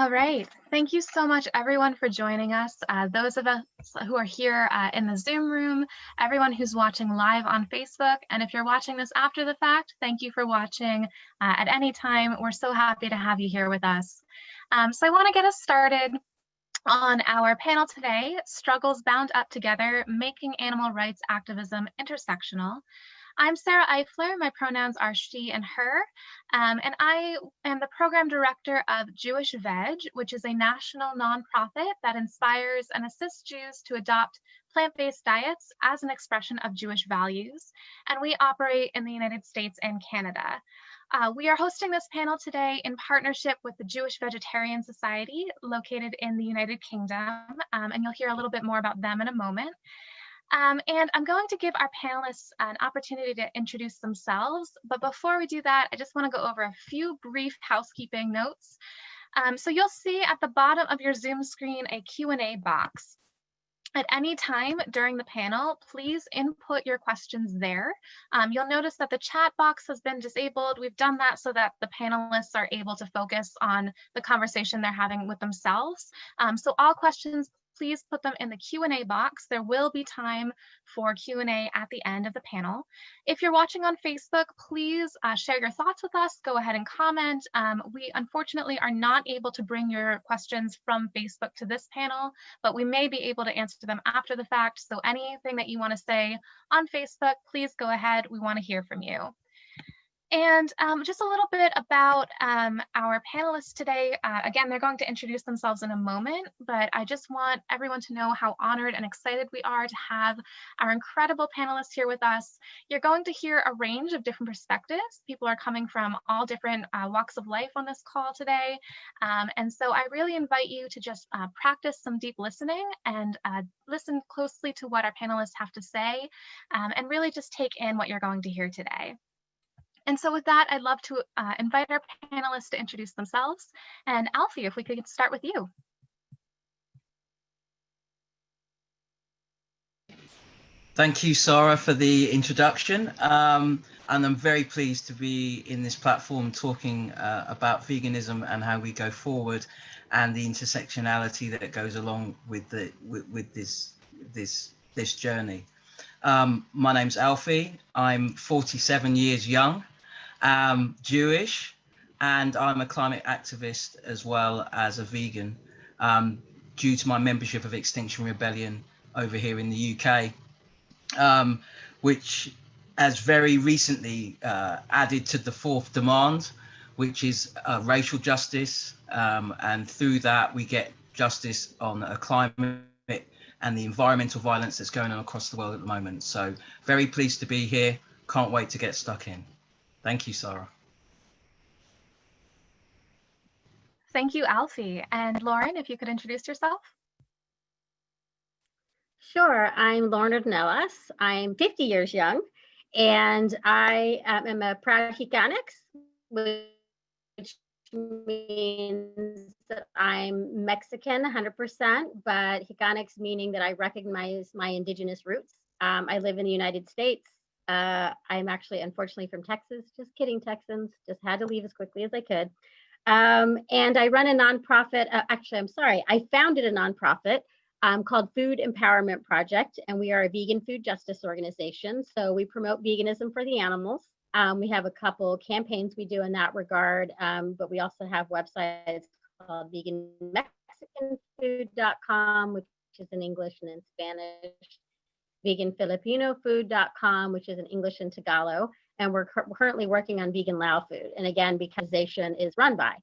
All right. Thank you so much, everyone, for joining us. Those of us who are here in the Zoom room, everyone who's watching live on Facebook, and if you're watching this after the fact, thank you for watching at any time. We're so happy to have you here with us. So I want to get us started on our panel today, Struggles Bound Up Together, Making Animal Rights Activism Intersectional. I'm Sarah Eifler. My pronouns are she and her, and I am the program director of Jewish Veg, which is a national nonprofit that inspires and assists Jews to adopt plant-based diets as an expression of Jewish values, and we operate in the United States and Canada. We are hosting this panel today in partnership with the Jewish Vegetarian Society located in the United Kingdom, and you'll hear a little bit more about them in a moment. And I'm going to give our panelists an opportunity to introduce themselves, but before we do that, I just want to go over a few brief housekeeping notes. So you'll see at the bottom of your Zoom screen a Q&A box. At any time during the panel, please input your questions there. You'll notice that the chat box has been disabled. We've done that so that the panelists are able to focus on the conversation they're having with themselves. So all questions, please put them in the Q&A box. There will be time for Q&A at the end of the panel. If you're watching on Facebook, please share your thoughts with us. Go ahead and comment. We unfortunately are not able to bring your questions from Facebook to this panel, but we may be able to answer them after the fact. So anything that you want to say on Facebook, please go ahead. We want to hear from you. And just a little bit about our panelists today. Again, they're going to introduce themselves in a moment, but I just want everyone to know how honored and excited we are to have our incredible panelists here with us. You're going to hear a range of different perspectives. People are coming from all different walks of life on this call today. And so I really invite you to just practice some deep listening and listen closely to what our panelists have to say, and really just take in what you're going to hear today. And so with that, I'd love to invite our panelists to introduce themselves. And Alfie, if we could start with you. Thank you, Sarah, for the introduction. And I'm very pleased to be in this platform talking about veganism and how we go forward and the intersectionality that goes along with this journey. My name's Alfie. I'm 47 years young. Jewish, and I'm a climate activist as well as a vegan, due to my membership of Extinction Rebellion over here in the UK, which has very recently added to the fourth demand, which is racial justice, and through that we get justice on climate and the environmental violence that's going on across the world at the moment. So very pleased to be here. Can't wait to get stuck in. Thank you, Sarah. Thank you, Alfie. And Lauren, if you could introduce yourself. Sure, I'm Lauren Ornelas. I'm 50 years young, and I am a proud Hispanic, which means that I'm Mexican 100%, but Hispanics meaning that I recognize my indigenous roots. I live in the United States. I'm actually, unfortunately, from Texas. Just kidding, Texans. Just had to leave as quickly as I could. And I run a nonprofit. I founded a nonprofit called Food Empowerment Project, and we are a vegan food justice organization. So we promote veganism for the animals. We have a couple campaigns we do in that regard, but we also have websites called veganmexicanfood.com, which is in English and in Spanish, veganfilipinofood.com, which is in English and Tagalog, and we're currently working on vegan Lao food. And again, because Desist is run by.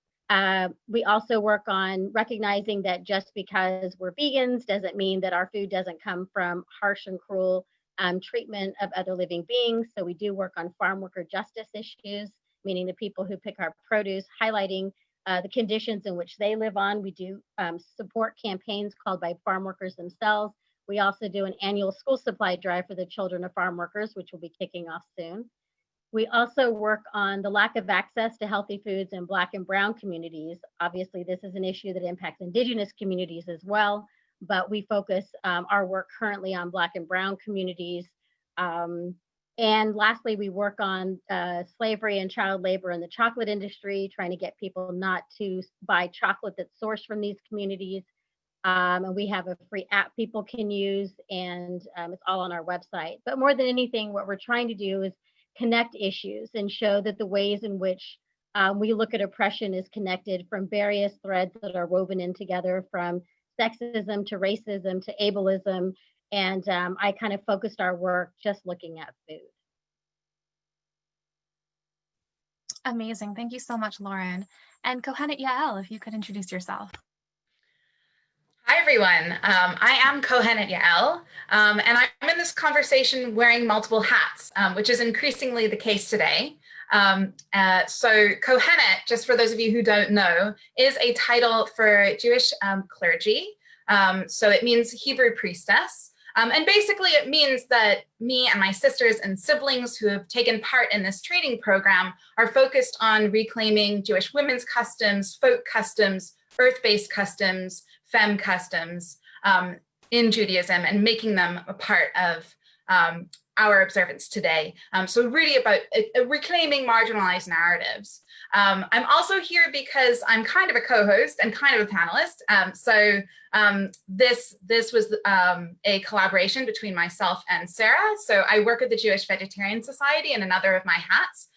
We also work on recognizing that just because we're vegans doesn't mean that our food doesn't come from harsh and cruel treatment of other living beings. So we do work on farm worker justice issues, meaning the people who pick our produce, highlighting the conditions in which they live on. We do support campaigns called by farm workers themselves. We also do an annual school supply drive for the children of farm workers, which will be kicking off soon. We also work on the lack of access to healthy foods in Black and Brown communities. Obviously, this is an issue that impacts Indigenous communities as well, but we focus our work currently on Black and Brown communities And lastly, we work on slavery and child labor in the chocolate industry, trying to get people not to buy chocolate that's sourced from these communities. And we have a free app people can use, and it's all on our website. But more than anything, what we're trying to do is connect issues and show that the ways in which we look at oppression is connected from various threads that are woven in together, from sexism to racism to ableism. And I kind of focused our work just looking at food. Amazing. Thank you so much, Lauren. And Kohenet Yael, if you could introduce yourself. Hi, everyone. I am Kohenet Yael, and I'm in this conversation wearing multiple hats, which is increasingly the case today. So Kohenet, just for those of you who don't know, is a title for Jewish clergy. So it means Hebrew priestess. And basically it means that me and my sisters and siblings who have taken part in this training program are focused on reclaiming Jewish women's customs, folk customs, earth-based customs, femme customs in Judaism, and making them a part of our observance today. So really about reclaiming marginalized narratives. I'm also here because I'm kind of a co-host and kind of a panelist. So this was a collaboration between myself and Sarah. So I work at the Jewish Vegetarian Society in another of my hats.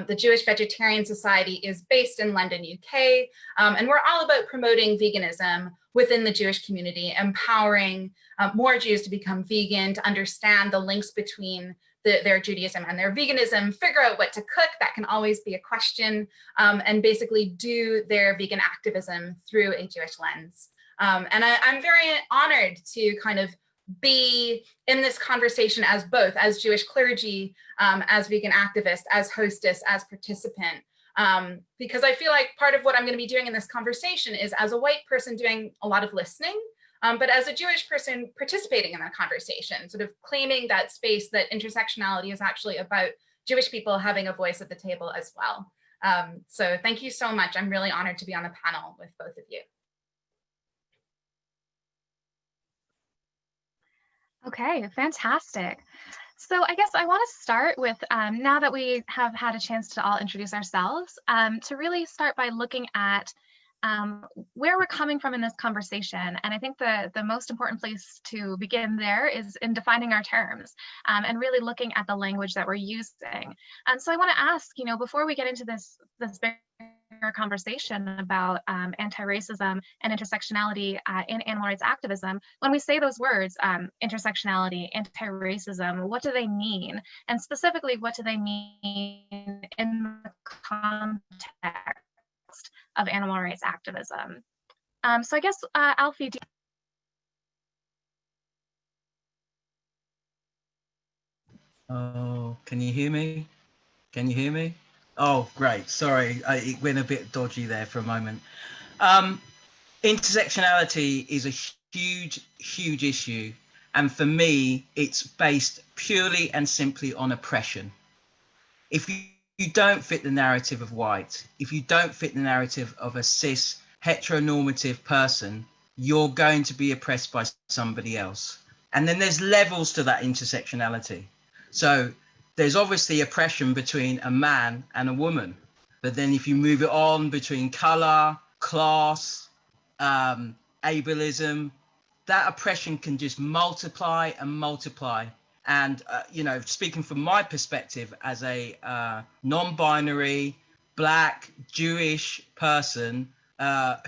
The Jewish Vegetarian Society is based in London, UK, and we're all about promoting veganism within the Jewish community, empowering more Jews to become vegan, to understand the links between their Judaism and their veganism, figure out what to cook, that can always be a question, and basically do their vegan activism through a Jewish lens. And I'm very honored to kind of be in this conversation as both, as Jewish clergy, as vegan activist, as hostess, as participant, because I feel like part of what I'm going to be doing in this conversation is as a white person doing a lot of listening, but as a Jewish person participating in that conversation, sort of claiming that space, that intersectionality is actually about Jewish people having a voice at the table as well. So thank you so much. I'm really honored to be on the panel with both of you. Okay, fantastic. So I guess I want to start with, now that we have had a chance to all introduce ourselves, to really start by looking at where we're coming from in this conversation. And I think the most important place to begin there is in defining our terms, and really looking at the language that we're using. And so I want to ask, before we get into this bigger conversation about anti-racism and intersectionality in animal rights activism, when we say those words, intersectionality, anti-racism, what do they mean? And specifically, what do they mean in the context of animal rights activism? So I guess, Alfie, Oh, can you hear me? Can you hear me? Oh, great. Sorry, it went a bit dodgy there for a moment. Intersectionality is a huge, huge issue. And for me, it's based purely and simply on oppression. If you don't fit the narrative of white, if you don't fit the narrative of a cis heteronormative person, you're going to be oppressed by somebody else. And then there's levels to that intersectionality. So there's obviously oppression between a man and a woman. But then if you move it on between color, class, ableism, that oppression can just multiply and multiply. And, speaking from my perspective as a non-binary, Black, Jewish person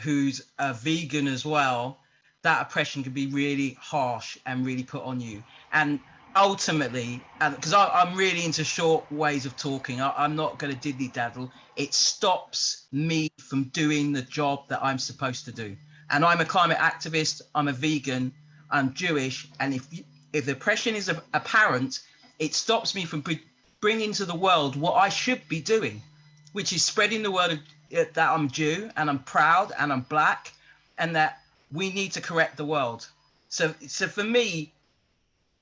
who's a vegan as well, that oppression can be really harsh and really put on you. And ultimately, because I'm really into short ways of talking, I'm not going to diddly-daddle, it stops me from doing the job that I'm supposed to do. And I'm a climate activist, I'm a vegan, I'm Jewish, and if the oppression is apparent, it stops me from bringing to the world what I should be doing, which is spreading the word that I'm Jew and I'm proud and I'm Black, and that we need to correct the world. So for me,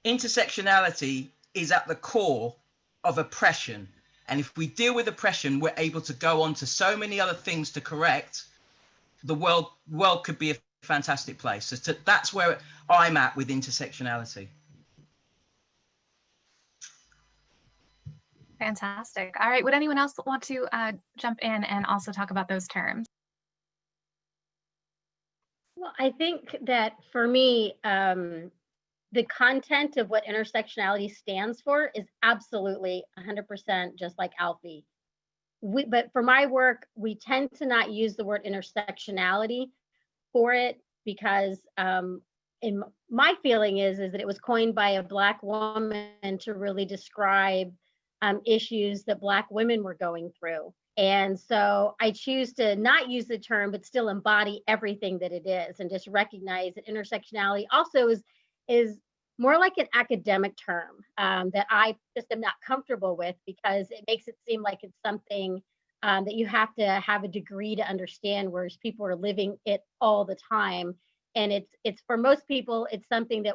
intersectionality is at the core of oppression. And if we deal with oppression, we're able to go on to so many other things to correct. The world could be a fantastic place. So that's where I'm at with intersectionality. Fantastic. All right, would anyone else want to jump in and also talk about those terms? Well, I think that for me, the content of what intersectionality stands for is absolutely 100% just like Alfie. But for my work, we tend to not use the word intersectionality for it because in my feeling is that it was coined by a Black woman to really describe issues that Black women were going through. And so I choose to not use the term, but still embody everything that it is, and just recognize that intersectionality also is more like an academic term that I just am not comfortable with, because it makes it seem like it's something that you have to have a degree to understand, whereas people are living it all the time. And it's for most people, it's something that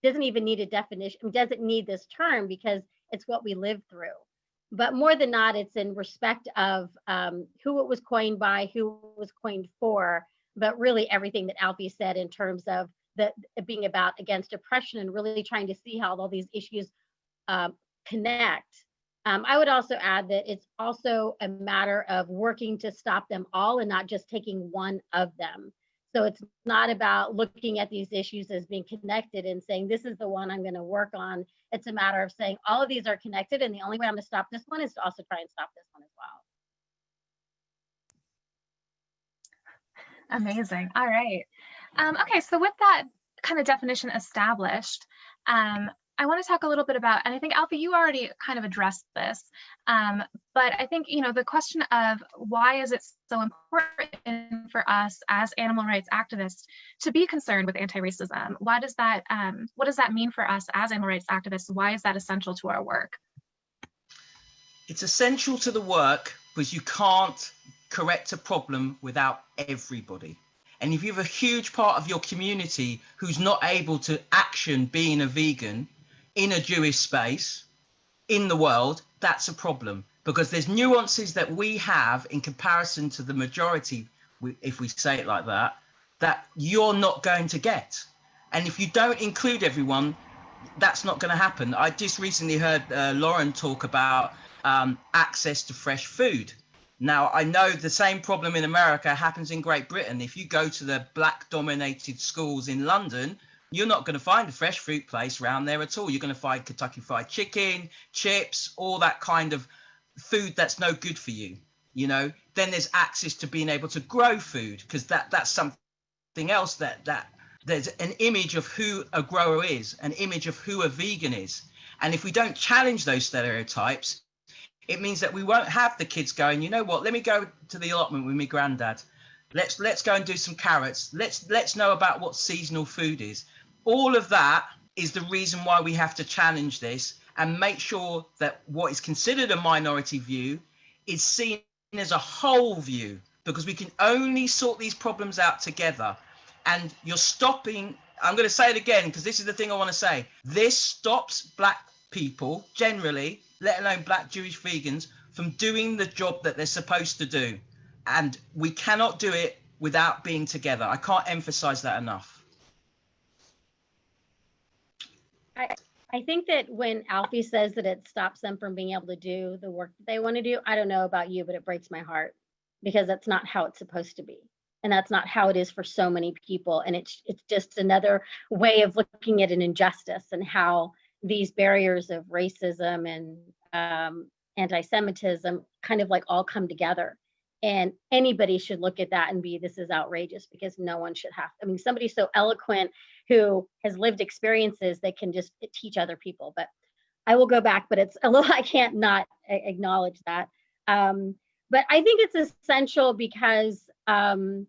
doesn't even need a definition, doesn't need this term, because it's what we live through. But more than not, it's in respect of who it was coined by, who it was coined for, but really everything that Alfie said in terms of the being about against oppression and really trying to see how all these issues connect. I would also add that it's also a matter of working to stop them all and not just taking one of them. So it's not about looking at these issues as being connected and saying, this is the one I'm going to work on. It's a matter of saying all of these are connected, and the only way I'm going to stop this one is to also try and stop this one as well. Amazing. All right. Okay, so with that kind of definition established, I want to talk a little bit about, and I think Alfie, you already kind of addressed this, but I think, the question of why is it so important for us as animal rights activists to be concerned with anti-racism? What does that mean for us as animal rights activists? Why is that essential to our work? It's essential to the work because you can't correct a problem without everybody. And if you have a huge part of your community who's not able to action being a vegan in a Jewish space in the world, that's a problem, because there's nuances that we have in comparison to the majority, if we say it like that, that you're not going to get. And if you don't include everyone, that's not going to happen. I just recently heard Lauren talk about access to fresh food. Now, I know the same problem in America happens in Great Britain. If you go to the Black-dominated schools in London, you're not going to find a fresh fruit place around there at all. You're going to find Kentucky Fried Chicken, chips, all that kind of food that's no good for you. Then there's access to being able to grow food, because that's something else that there's an image of who a grower is, an image of who a vegan is. And if we don't challenge those stereotypes, it means that we won't have the kids going, you know what, let me go to the allotment with my granddad. Let's go and do some carrots. Let's know about what seasonal food is. All of that is the reason why we have to challenge this and make sure that what is considered a minority view is seen as a whole view, because we can only sort these problems out together. And you're stopping, I'm going to say it again, because this is the thing I want to say. This stops Black people generally, let alone Black Jewish vegans, from doing the job that they're supposed to do. And we cannot do it without being together. I can't emphasize that enough. I think that when Alfie says that it stops them from being able to do the work that they want to do, I don't know about you, but it breaks my heart, because that's not how it's supposed to be. And that's not how it is for so many people. And it's just another way of looking at an injustice, and how these barriers of racism and anti-Semitism kind of like all come together. And anybody should look at that and be, this is outrageous, because no one should have. I mean, somebody so eloquent who has lived experiences that can just teach other people. But I will go back, but it's a little, I can't not acknowledge that. But I think it's essential because for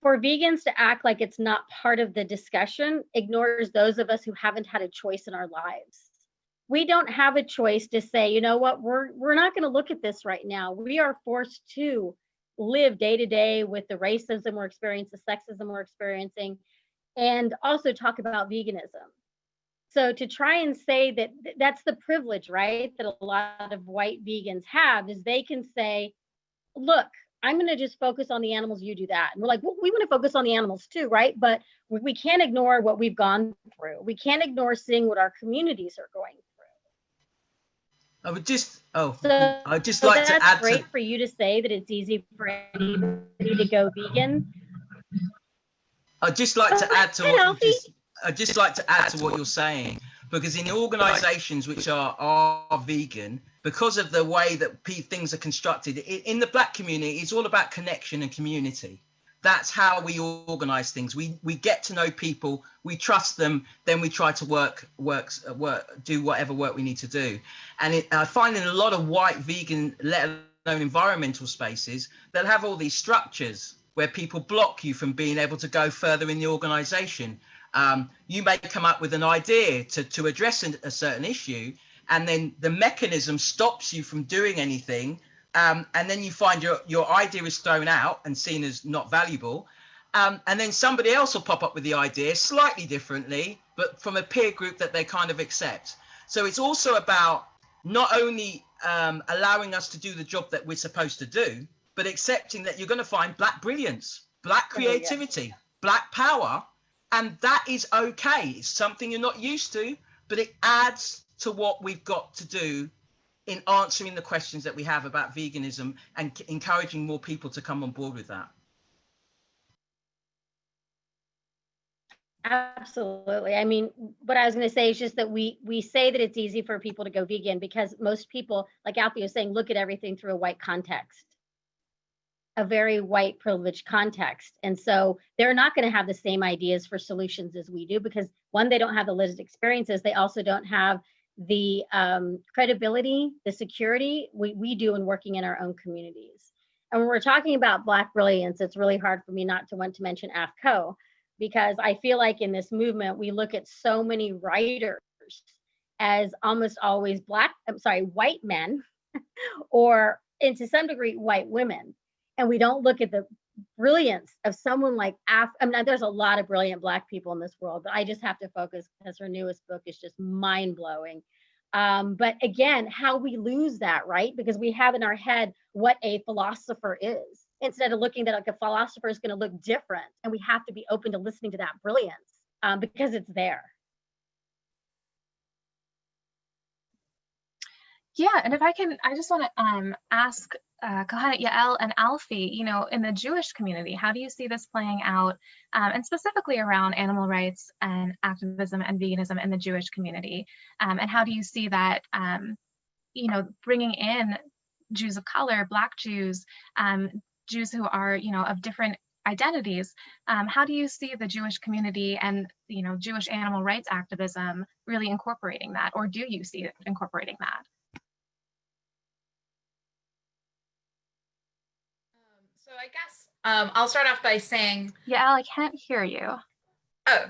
vegans to act like it's not part of the discussion ignores those of us who haven't had a choice in our lives. We don't have a choice to say, you know what, we're not going to look at this right now. We are forced to live day to day with the racism we're experiencing, the sexism we're experiencing, and also talk about veganism. So to try and say that that's the privilege, right, that a lot of white vegans have, is they can say, look, I'm going to just focus on the animals, you do that. And we're like, well, we want to focus on the animals too, right? But we can't ignore what we've gone through. We can't ignore seeing what our communities are going through. I would just, I'd just so like to that's add great to, for you to say that it's easy for anybody to go vegan. I'd just like to add to Hey, what you Alfie. just, I'd just like to add to what you're saying, because in organizations which are vegan, because of the way that things are constructed, in the Black community, it's all about connection and community. That's how we organize things. We get to know people, we trust them, then we try to do whatever work we need to do. And I find in a lot of white vegan, let alone environmental spaces, they'll have all these structures where people block you from being able to go further in the organization. You may come up with an idea to address a certain issue, and then the mechanism stops you from doing anything. And then you find your idea is thrown out and seen as not valuable. And then somebody else will pop up with the idea slightly differently, but from a peer group that they kind of accept. So it's also about not only allowing us to do the job that we're supposed to do, but accepting that you're going to find Black brilliance, Black creativity, Black power, and that is okay. It's something you're not used to, but it adds to what we've got to do in answering the questions that we have about veganism and encouraging more people to come on board with that. Absolutely. I mean, what I was going to say is just that we say that it's easy for people to go vegan because most people, like Alfie was saying, look at everything through a white context, a very white privileged context. And so they're not going to have the same ideas for solutions as we do because, one, they don't have the lived experiences. They also don't have the credibility, the security we do in working in our own communities. And when we're talking about Black brilliance, it's really hard for me not to want to mention AFCO, because I feel like in this movement, we look at so many writers as almost always white men, or, and to some degree, white women. And we don't look at the brilliance of someone like there's a lot of brilliant Black people in this world, but I just have to focus because her newest book is just mind-blowing. But again, how we lose that, right? Because we have in our head what a philosopher is, instead of looking that like a philosopher is going to look different. And we have to be open to listening to that brilliance because it's there. Yeah, and if I can, I just want to ask Kohenet Yael and Alfie, you know, in the Jewish community, how do you see this playing out, and specifically around animal rights and activism and veganism in the Jewish community? And how do you see that, you know, bringing in Jews of color, Black Jews, Jews who are, you know, of different identities? How do you see the Jewish community and, you know, Jewish animal rights activism really incorporating that, or do you see it incorporating that? So I guess I'll start off by saying, Yael, I can't hear you. Oh,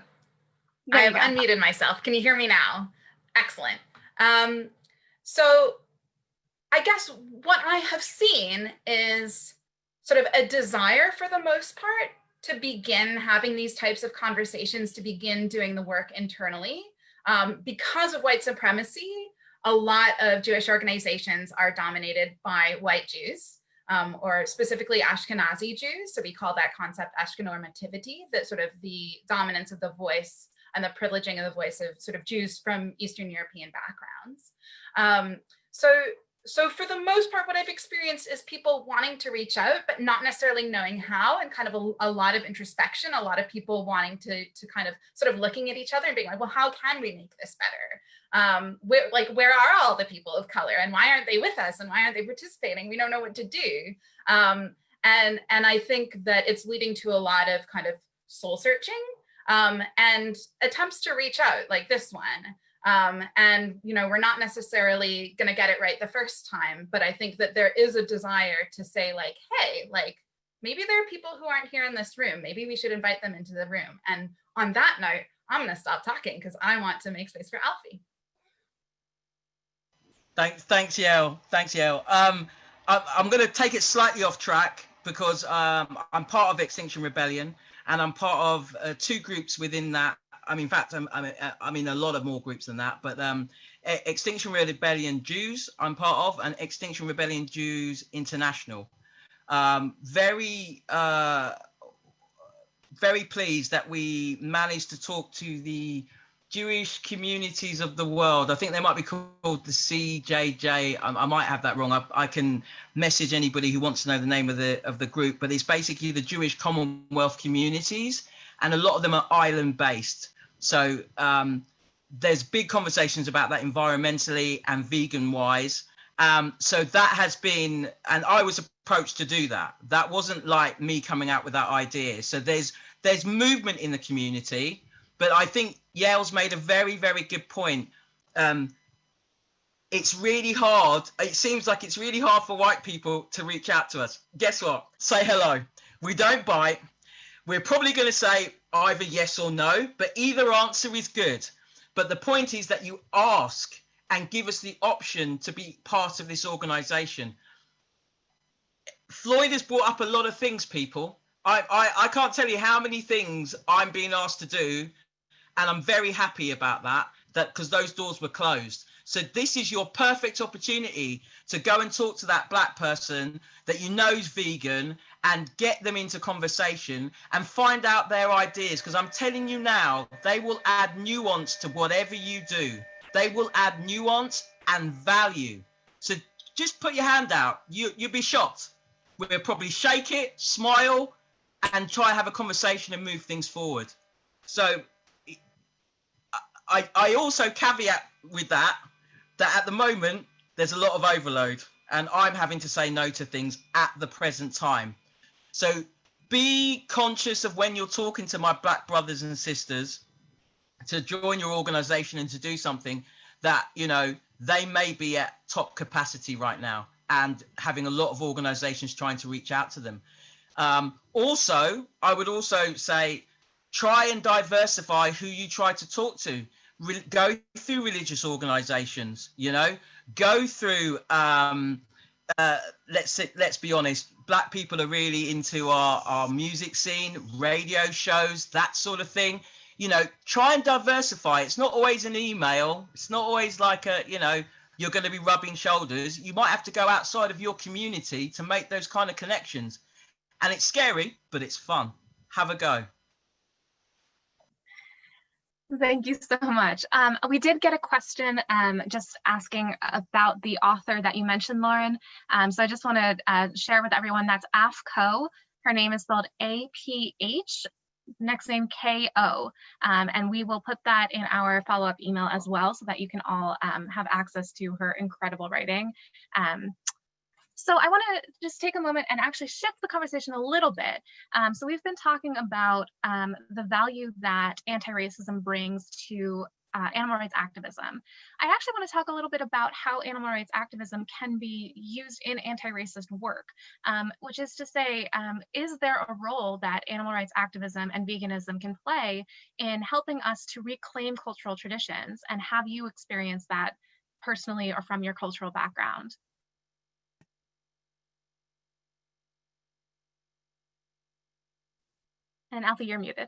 I have unmuted myself. Can you hear me now? Excellent. So I guess what I have seen is sort of a desire for the most part to begin having these types of conversations, to begin doing the work internally. Because of white supremacy, a lot of Jewish organizations are dominated by white Jews. Or specifically Ashkenazi Jews. So we call that concept Ashkenormativity, that sort of the dominance of the voice and the privileging of the voice of sort of Jews from Eastern European backgrounds. So for the most part, what I've experienced is people wanting to reach out, but not necessarily knowing how, and kind of a lot of introspection, a lot of people wanting to kind of sort of looking at each other and being like, well, how can we make this better? Where are all the people of color, and why aren't they with us, and why aren't they participating? We don't know what to do. And I think that it's leading to a lot of kind of soul searching and attempts to reach out, like this one. And, you know, we're not necessarily going to get it right the first time, but I think that there is a desire to say, like, hey, like, maybe there are people who aren't here in this room. Maybe we should invite them into the room. And on that note, I'm going to stop talking because I want to make space for Alfie. Thanks, Yael. Thanks, Yael. I'm going to take it slightly off track because I'm part of Extinction Rebellion, and I'm part of two groups within that. I mean, in fact, I mean a lot of more groups than that, but Extinction Rebellion Jews I'm part of, and Extinction Rebellion Jews International. Very pleased that we managed to talk to the Jewish communities of the world. I think they might be called the CJJ. I might have that wrong. I can message anybody who wants to know the name of the group, but it's basically the Jewish Commonwealth communities, and a lot of them are island based. So there's big conversations about that environmentally and vegan wise. So that has been, and I was approached to do that. That wasn't like me coming out with that idea. So there's movement in the community, but I think Yael's made a very, very good point. It's really hard. It seems like it's really hard for white people to reach out to us. Guess what? Say hello. We don't bite. We're probably going to say either yes or no, but either answer is good. But the point is that you ask and give us the option to be part of this organization. Floyd has brought up a lot of things, people. I can't tell you how many things I'm being asked to do, and I'm very happy about that because those doors were closed. So this is your perfect opportunity to go and talk to that black person that you know is vegan and get them into conversation and find out their ideas, because I'm telling you now, they will add nuance to whatever you do. They will add nuance and value. So just put your hand out. You'll be shocked. We'll probably shake it, smile, and try and have a conversation and move things forward. So I also caveat with that at the moment, there's a lot of overload and I'm having to say no to things at the present time. So be conscious of when you're talking to my black brothers and sisters to join your organization and to do something that, you know, they may be at top capacity right now and having a lot of organizations trying to reach out to them. Also, I would also say, try and diversify who you try to talk to. Go through religious organizations, you know, go through, let's be honest, black people are really into our music scene, radio shows, that sort of thing. You know, try and diversify. It's not always an email. It's not always like a, you know, you're going to be rubbing shoulders. You might have to go outside of your community to make those kind of connections. And it's scary, but it's fun. Have a go. Thank you so much. We did get a question just asking about the author that you mentioned, Lauren. So I just want to share with everyone, that's AFKO. Her name is spelled A-P-H, next name K-O. And we will put that in our follow-up email as well so that you can all have access to her incredible writing. So I want to just take a moment and actually shift the conversation a little bit. So we've been talking about the value that anti-racism brings to animal rights activism. I actually want to talk a little bit about how animal rights activism can be used in anti-racist work, which is to say, is there a role that animal rights activism and veganism can play in helping us to reclaim cultural traditions? And have you experienced that personally or from your cultural background? And Alfie, you're muted.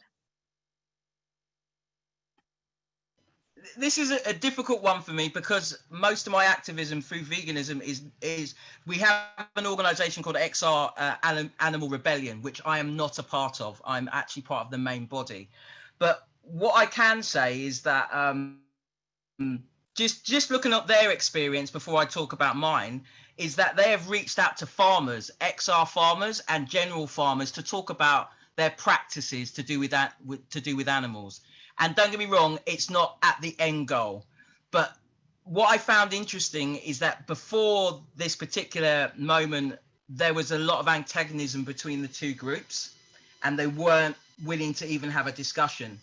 This is a difficult one for me because most of my activism through veganism is we have an organization called XR Animal Rebellion, which I am not a part of. I'm actually part of the main body. But what I can say is that just looking at their experience before I talk about mine, is that they have reached out to farmers, XR farmers and general farmers, to talk about their practices to do with that, to do with animals. And don't get me wrong, it's not at the end goal. But what I found interesting is that before this particular moment, there was a lot of antagonism between the two groups, and they weren't willing to even have a discussion.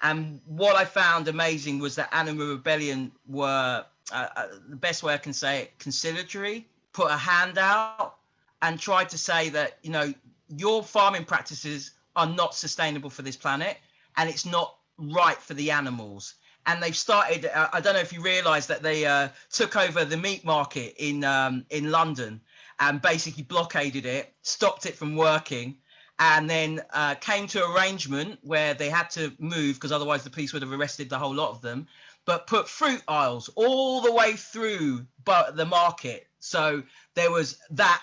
And what I found amazing was that Animal Rebellion were, the best way I can say it, conciliatory, put a hand out and tried to say that, you know, your farming practices are not sustainable for this planet, and it's not right for the animals. And they've started, I don't know if you realize that they took over the meat market in London and basically blockaded it, stopped it from working, and then came to arrangement where they had to move because otherwise the police would have arrested the whole lot of them, but put fruit aisles all the way through the market. So there was that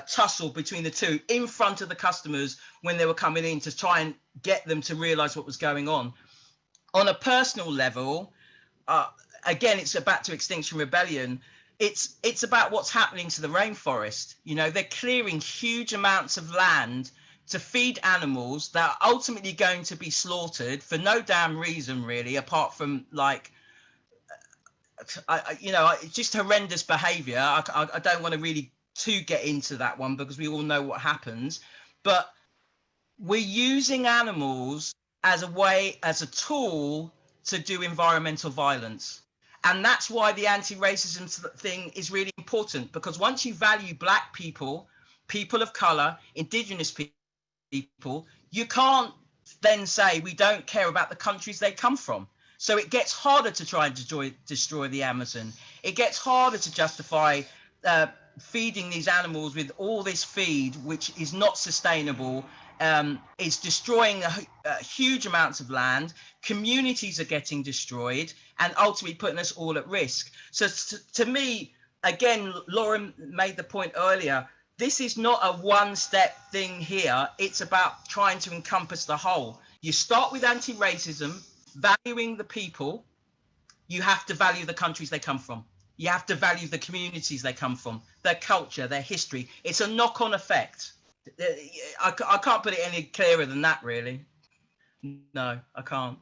tussle between the two in front of the customers when they were coming in to try and get them to realize what was going on. On a personal level, again, it's back to Extinction Rebellion. It's about what's happening to the rainforest. You know, they're clearing huge amounts of land to feed animals that are ultimately going to be slaughtered for no damn reason, really, apart from like, it's just horrendous behavior. I don't want to really get into that one because we all know what happens, but we're using animals as a tool to do environmental violence. And that's why the anti-racism thing is really important, because once you value Black people, people of color, indigenous people, you can't then say we don't care about the countries they come from. So it gets harder to try and destroy the Amazon. It gets harder to justify feeding these animals with all this feed, which is not sustainable. Is destroying huge amounts of land. Communities are getting destroyed and ultimately putting us all at risk. So to me, again, Lauren made the point earlier, this is not a one-step thing here. It's about trying to encompass the whole. You start with anti-racism, valuing the people. You have to value the countries they come from. You have to value the communities they come from, their culture, their history. It's a knock-on effect. I can't put it any clearer than that, really. No, I can't.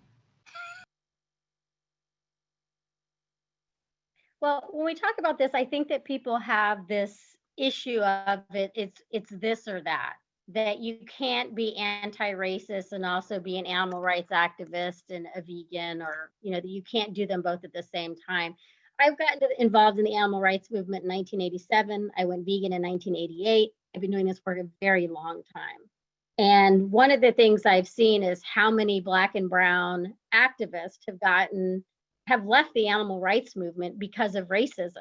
Well, when we talk about this, I think that people have this issue of it's this or that you can't be anti-racist and also be an animal rights activist and a vegan, or, that you can't do them both at the same time. I've gotten involved in the animal rights movement in 1987. I went vegan in 1988. I've been doing this for a very long time. And one of the things I've seen is how many Black and brown activists have left the animal rights movement because of racism,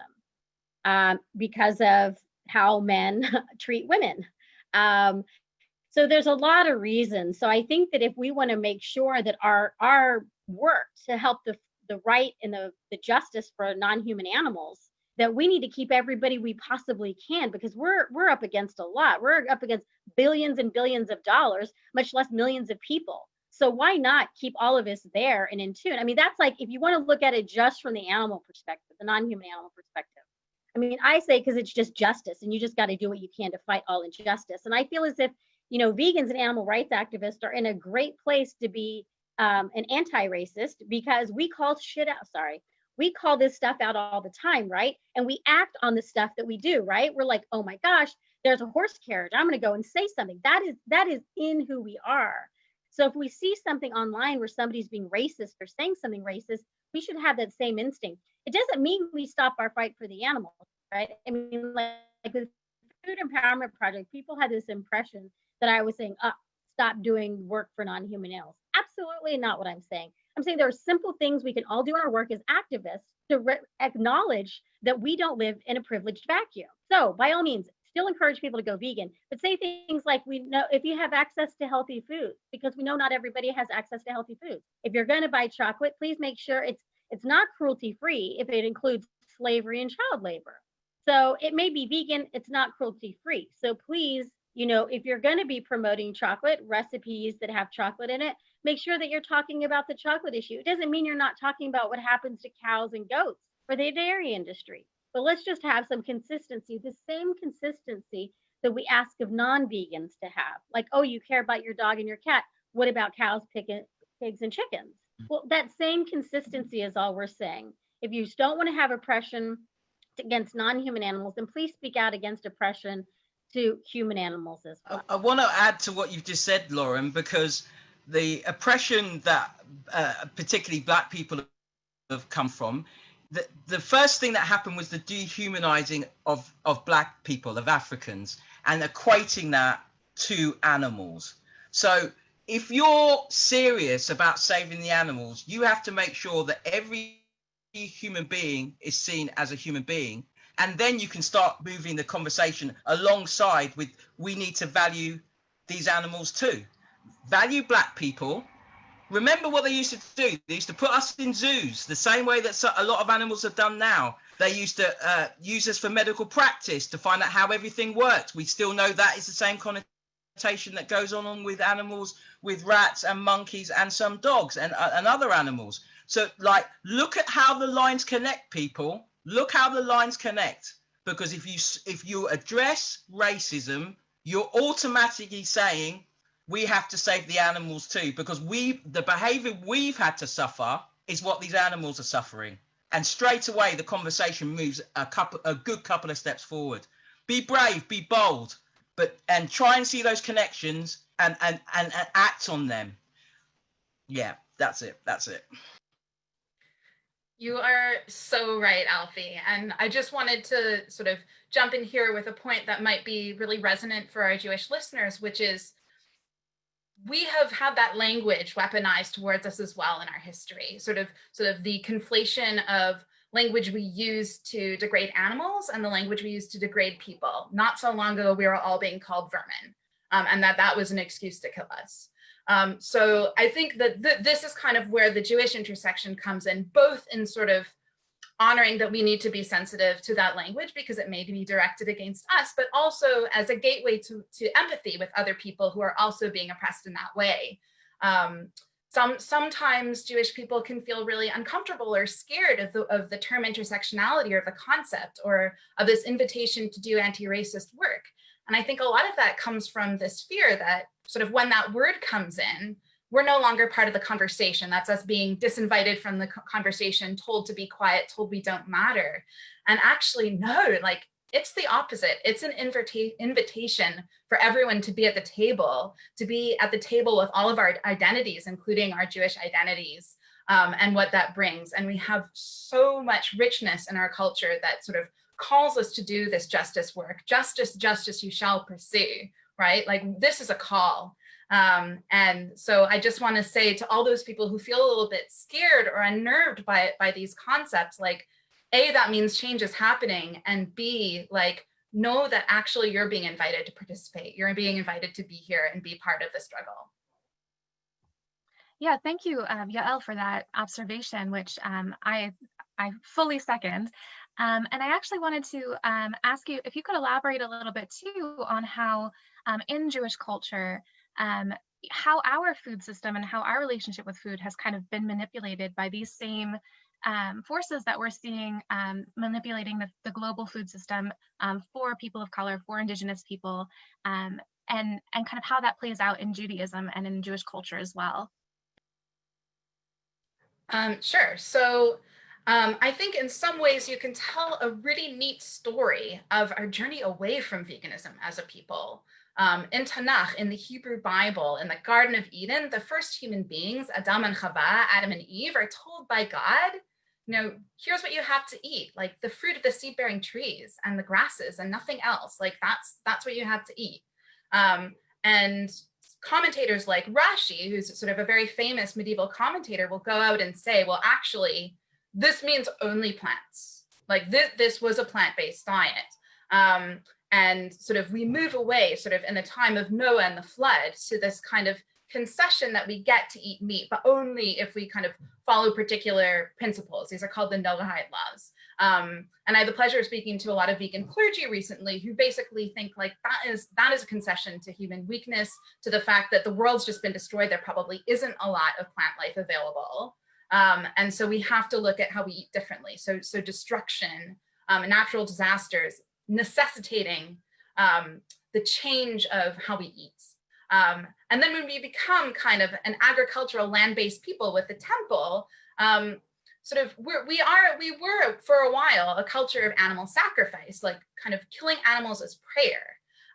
because of how men treat women. So there's a lot of reasons. So I think that if we want to make sure that our work to help the right and the justice for non-human animals, that we need to keep everybody we possibly can, because we're up against a lot. We're up against billions and billions of dollars, much less millions of people. So why not keep all of us there and in tune? I mean, that's like, if you want to look at it just from the animal perspective, the non-human animal perspective. I mean, I say, because it's just justice, and you just got to do what you can to fight all injustice. And I feel as if, vegans and animal rights activists are in a great place to be an anti-racist, because we call this stuff out all the time, right? And we act on the stuff that we do, right? We're like, oh my gosh, there's a horse carriage, I'm going to go and say something. That is in who we are. So if we see something online where somebody's being racist or saying something racist, we should have that same instinct. It doesn't mean we stop our fight for the animals, right? I mean, like with Food Empowerment Project, people had this impression that I was saying, stop doing work for non-human animals. Absolutely not what I'm saying. I'm saying there are simple things we can all do in our work as activists to acknowledge that we don't live in a privileged vacuum. So by all means, still encourage people to go vegan, but say things like, we know if you have access to healthy foods, because we know not everybody has access to healthy foods. If you're going to buy chocolate, please make sure it's not cruelty-free if it includes slavery and child labor. So it may be vegan, it's not cruelty-free. So please, if you're going to be promoting chocolate, recipes that have chocolate in it, make sure that you're talking about the chocolate issue. It doesn't mean you're not talking about what happens to cows and goats or the dairy industry. But let's just have some consistency, the same consistency that we ask of non-vegans to have. Like, oh, you care about your dog and your cat. What about cows, pigs, and chickens? Well, that same consistency is all we're saying. If you don't want to have oppression against non-human animals, then please speak out against oppression to human animals as well. I want to add to what you've just said, Lauren, because the oppression that particularly Black people have come from, the first thing that happened was the dehumanizing of Black people, of Africans, and equating that to animals. So if you're serious about saving the animals, you have to make sure that every human being is seen as a human being. And then you can start moving the conversation alongside with, we need to value these animals too. Value Black people. Remember what they used to do? They used to put us in zoos the same way that a lot of animals are done now. They used to use us for medical practice to find out how everything worked. We still know that is the same connotation experimentation that goes on with animals, with rats and monkeys and some dogs and other animals. So like, look at how the lines connect, people. Look how the lines connect. Because if you address racism, you're automatically saying we have to save the animals too, because the behavior we've had to suffer is what these animals are suffering. And straight away, the conversation moves a good couple of steps forward. Be brave, be bold, and try and see those connections and act on them. Yeah, that's it. That's it. You are so right, Alfie. And I just wanted to sort of jump in here with a point that might be really resonant for our Jewish listeners, which is we have had that language weaponized towards us as well in our history, sort of the conflation of language we use to degrade animals and the language we use to degrade people. Not so long ago, we were all being called vermin, and that was an excuse to kill us. So I think that this is kind of where the Jewish intersection comes in, both in sort of honoring that we need to be sensitive to that language because it may be directed against us, but also as a gateway to empathy with other people who are also being oppressed in that way. Sometimes Jewish people can feel really uncomfortable or scared of the term intersectionality or the concept or of this invitation to do anti-racist work. And I think a lot of that comes from this fear that sort of when that word comes in, we're no longer part of the conversation. That's us being disinvited from the conversation, told to be quiet, told we don't matter. And actually, no, like it's the opposite. It's an invitation for everyone to be at the table with all of our identities, including our Jewish identities, and what that brings. And we have so much richness in our culture that sort of calls us to do this justice work. Justice you shall pursue, right? Like this is a call. And so I just want to say to all those people who feel a little bit scared or unnerved by these concepts, like A, that means change is happening, and B, like know that actually you're being invited to participate. You're being invited to be here and be part of the struggle. Yeah, thank you, Yael, for that observation, which I fully second. And I actually wanted to ask you if you could elaborate a little bit too on how in Jewish culture, how our food system and how our relationship with food has kind of been manipulated by these same forces that we're seeing manipulating the global food system for people of color, for Indigenous people, and kind of how that plays out in Judaism and in Jewish culture as well. Sure. So I think in some ways you can tell a really neat story of our journey away from veganism as a people. In Tanakh, in the Hebrew Bible, in the Garden of Eden, the first human beings, Adam and Chava, Adam and Eve, are told by God, you know, here's what you have to eat, like the fruit of the seed-bearing trees and the grasses and nothing else. Like that's what you have to eat. And commentators like Rashi, who's sort of a very famous medieval commentator, will go out and say, well, actually, this means only plants. Like this was a plant-based diet. And sort of we move away sort of in the time of Noah and the flood to this kind of concession that we get to eat meat, but only if we kind of follow particular principles. These are called the Noahide laws. And I had the pleasure of speaking to a lot of vegan clergy recently who basically think like that is a concession to human weakness, to the fact that the world's just been destroyed. There probably isn't a lot of plant life available. And so we have to look at how we eat differently. So destruction, natural disasters, necessitating the change of how we eat. And then when we become kind of an agricultural land-based people with the temple, we were for a while a culture of animal sacrifice, like kind of killing animals as prayer.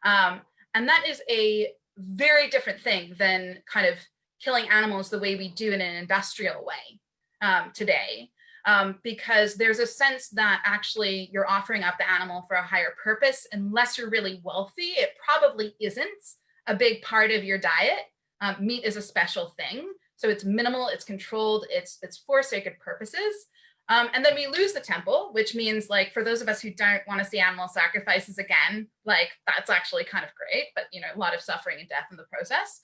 And that is a very different thing than kind of killing animals the way we do in an industrial way today. Because there's a sense that actually you're offering up the animal for a higher purpose. Unless you're really wealthy, it probably isn't a big part of your diet. Meat is a special thing. So it's minimal, it's controlled, it's for sacred purposes. And then we lose the temple, which means like for those of us who don't want to see animal sacrifices again, like that's actually kind of great, but you know, a lot of suffering and death in the process.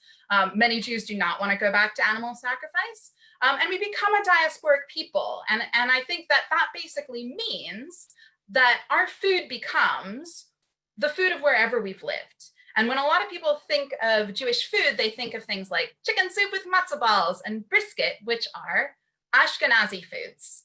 Many Jews do not want to go back to animal sacrifice. And we become a diasporic people. And I think that basically means that our food becomes the food of wherever we've lived. And when a lot of people think of Jewish food, they think of things like chicken soup with matzo balls and brisket, which are Ashkenazi foods.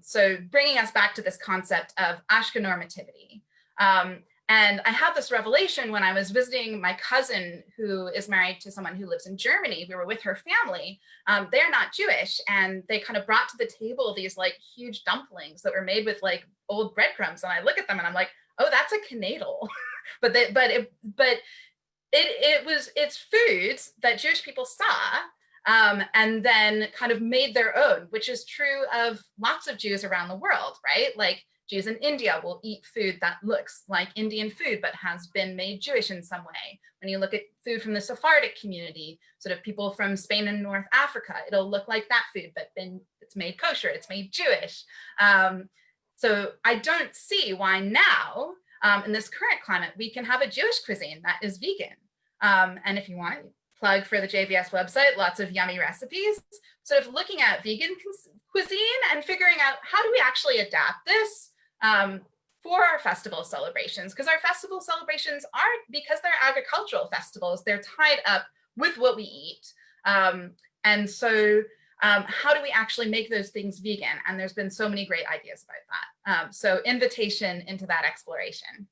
So bringing us back to this concept of Ashkenormativity. And I had this revelation when I was visiting my cousin who is married to someone who lives in Germany. We were with her family. They're not Jewish, and they kind of brought to the table these like huge dumplings that were made with like old breadcrumbs. And I look at them and I'm like, oh, that's a knedel. It's foods that Jewish people saw and then kind of made their own, which is true of lots of Jews around the world, right? Like Jews in India will eat food that looks like Indian food, but has been made Jewish in some way. When you look at food from the Sephardic community, sort of people from Spain and North Africa, it'll look like that food, but then it's made kosher, it's made Jewish. So I don't see why now, in this current climate, we can have a Jewish cuisine that is vegan. And if you want, plug for the JVS website, lots of yummy recipes, sort of looking at vegan cuisine and figuring out how do we actually adapt this for our festival celebrations, because our festival celebrations are, because they're agricultural festivals, they're tied up with what we eat. And so how do we actually make those things vegan? And there's been so many great ideas about that. So invitation into that exploration.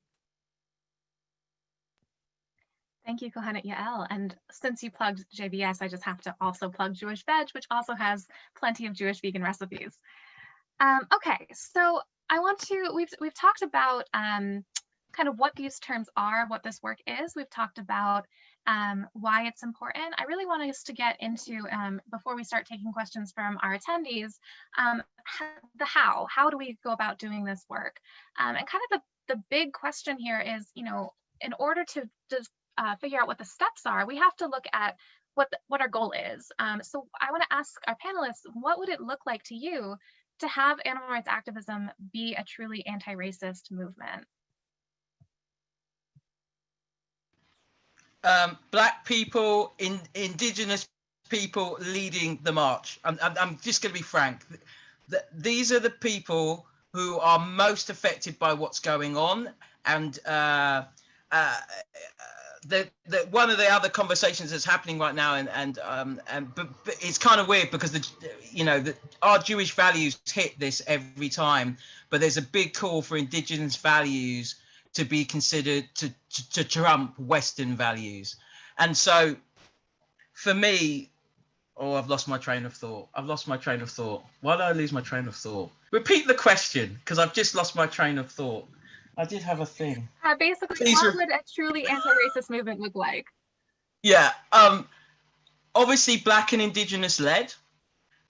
Thank you, Kohenet Yael. And since you plugged JVS, I just have to also plug Jewish Veg, which also has plenty of Jewish vegan recipes. Okay, so I want to, we've talked about kind of what these terms are, what this work is. We've talked about why it's important. I really want us to get into, before we start taking questions from our attendees, the how. How do we go about doing this work? And kind of the big question here is, you know, in order to just figure out what the steps are, we have to look at what our goal is. So I want to ask our panelists, what would it look like to you to have animal rights activism be a truly anti-racist movement? Black people, indigenous people leading the march. I'm just going to be frank. These are the people who are most affected by what's going on, and one of the other conversations that's happening right now, but it's kind of weird because our Jewish values hit this every time, but there's a big call for indigenous values to be considered to trump Western values. And so for me, I've lost my train of thought. Why did I lose my train of thought? Repeat the question, because I've just lost my train of thought. I did have a thing. Basically, what would a truly anti-racist movement look like? Yeah, obviously Black and Indigenous led,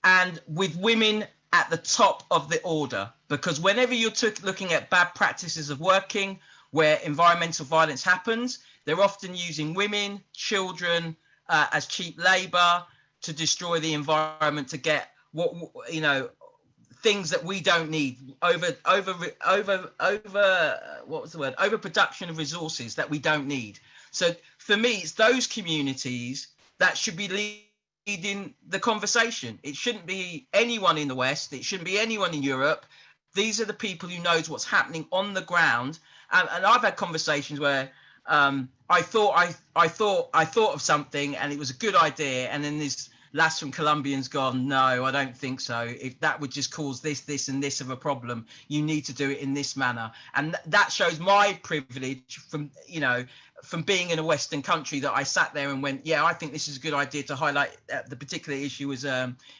and with women at the top of the order, because whenever you're looking at bad practices of working, where environmental violence happens, they're often using women, children as cheap labor to destroy the environment, to get things that we don't need, overproduction of resources that we don't need. So for me, it's those communities that should be leading the conversation. It shouldn't be anyone in the West. It shouldn't be anyone in Europe. These are the people who knows what's happening on the ground. And I've had conversations where I thought of something and it was a good idea, and then this lass from Colombian's gone, no, I don't think so. If that would just cause this and this of a problem, you need to do it in this manner. And that shows my privilege from being in a Western country, that I sat there and went, yeah, I think this is a good idea to highlight the particular issue was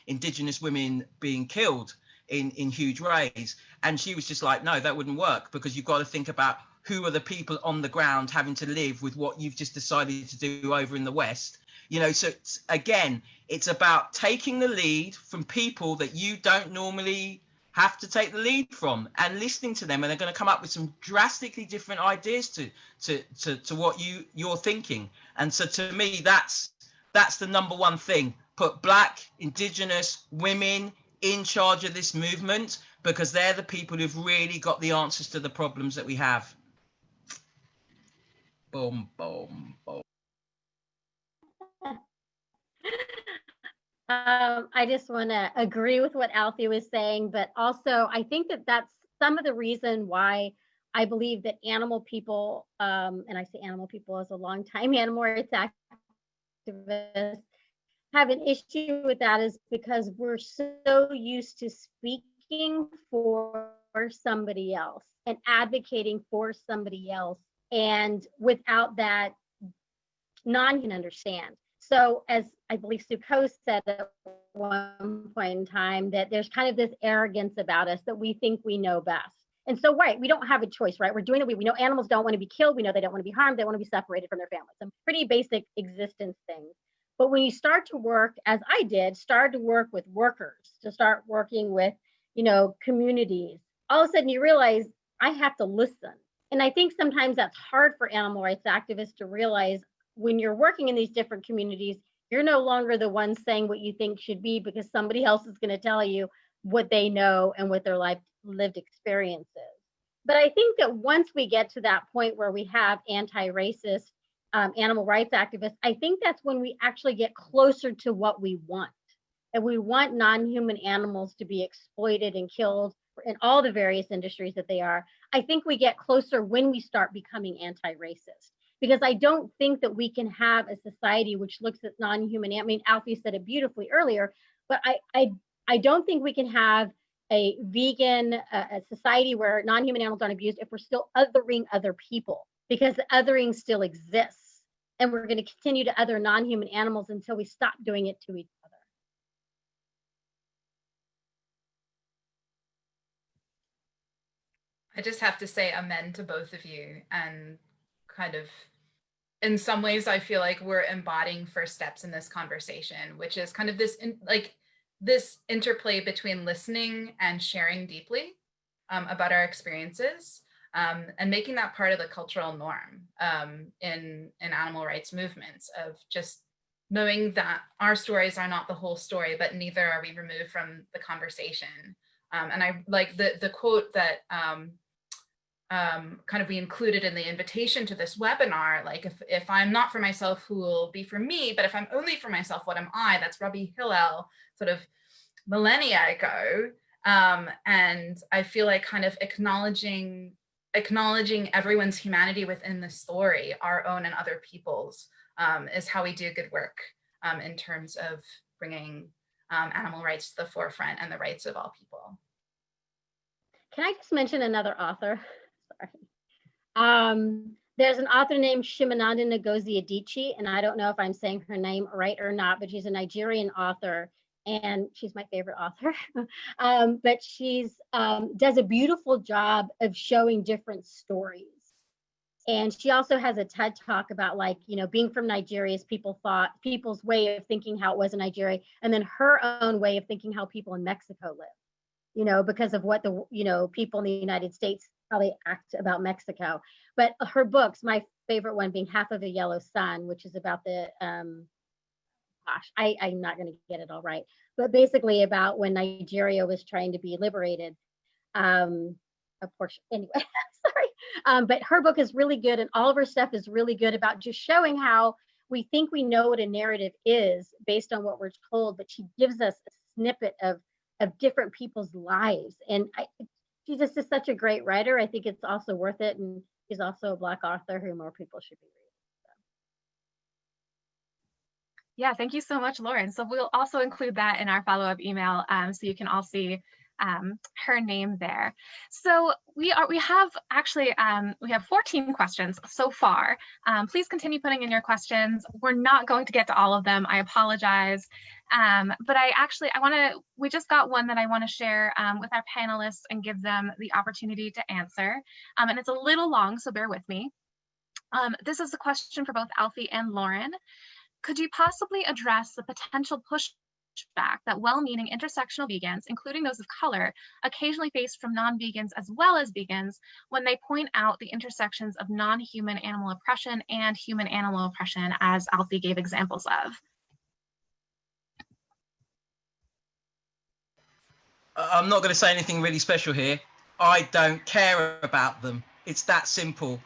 Indigenous women being killed in huge ways. And she was just like, no, that wouldn't work, because you've got to think about who are the people on the ground having to live with what you've just decided to do over in the West. So it's about taking the lead from people that you don't normally have to take the lead from, and listening to them, and they're going to come up with some drastically different ideas to what you're thinking. And so to me, that's the number one thing. Put Black, Indigenous, women in charge of this movement, because they're the people who've really got the answers to the problems that we have. Boom, boom, boom. I just want to agree with what Alfie was saying, but also I think that that's some of the reason why I believe that animal people, and I say animal people as a longtime animal rights activist, have an issue with that is because we're so used to speaking for somebody else and advocating for somebody else. And without that, none can understand. So as I believe Sukkot said at one point in time, that there's kind of this arrogance about us that we think we know best. And so, right, we don't have a choice, right? We're doing it. We know animals don't want to be killed. We know they don't want to be harmed. They want to be separated from their families. Some pretty basic existence things. But when you start to work, as I did, start to work with workers, to start working with, communities, all of a sudden you realize I have to listen. And I think sometimes that's hard for animal rights activists to realize when you're working in these different communities, you're no longer the one saying what you think should be because somebody else is going to tell you what they know and what their lived experience is. But I think that once we get to that point where we have anti-racist animal rights activists, I think that's when we actually get closer to what we want. And we want non-human animals to be exploited and killed in all the various industries that they are. I think we get closer when we start becoming anti-racist. Because I don't think that we can have a society which looks at non-human, I mean, Alfie said it beautifully earlier, but I don't think we can have a vegan a society where non-human animals aren't abused if we're still othering other people, because the othering still exists. And we're going to continue to other non-human animals until we stop doing it to each other. I just have to say amen to both of you, and kind of in some ways I feel like we're embodying first steps in this conversation, which is kind of this this interplay between listening and sharing deeply about our experiences, and making that part of the cultural norm in animal rights movements, of just knowing that our stories are not the whole story, but neither are we removed from the conversation. And I like the quote that kind of we included in the invitation to this webinar, like if I'm not for myself, who will be for me? But if I'm only for myself, what am I? That's Rabbi Hillel, sort of millennia ago. And I feel like kind of acknowledging everyone's humanity within the story, our own and other people's, is how we do good work in terms of bringing animal rights to the forefront and the rights of all people. Can I just mention another author? Sorry. There's an author named Chimamanda Ngozi Adichie, and I don't know if I'm saying her name right or not, but she's a Nigerian author, and she's my favorite author. But she's does a beautiful job of showing different stories. And she also has a TED talk about, like, being from Nigeria, as people's way of thinking how it was in Nigeria, and then her own way of thinking how people in Mexico live, because of what the, people in the United States, how they act about Mexico. But her books, my favorite one being Half of a Yellow Sun, which is about the, I'm not going to get it all right, but basically about when Nigeria was trying to be liberated. Of course, anyway, sorry. But her book is really good, and all of her stuff is really good about just showing how we think we know what a narrative is based on what we're told, but she gives us a snippet of different people's lives. And she just is such a great writer. I think it's also worth it. And she's also a Black author who more people should be reading. So. Yeah, thank you so much, Lauren. So we'll also include that in our follow-up email, so you can all see her name there. So we have 14 questions so far. Please continue putting in your questions. We're not going to get to all of them. I apologize. But we just got one that I want to share with our panelists and give them the opportunity to answer. And it's a little long, so bear with me. This is a question for both Alfie and Lauren. Could you possibly address the potential pushback that well-meaning intersectional vegans, including those of color, occasionally face from non-vegans as well as vegans when they point out the intersections of non-human animal oppression and human animal oppression, as Alfie gave examples of? I'm not going to say anything really special here. I don't care about them. It's that simple.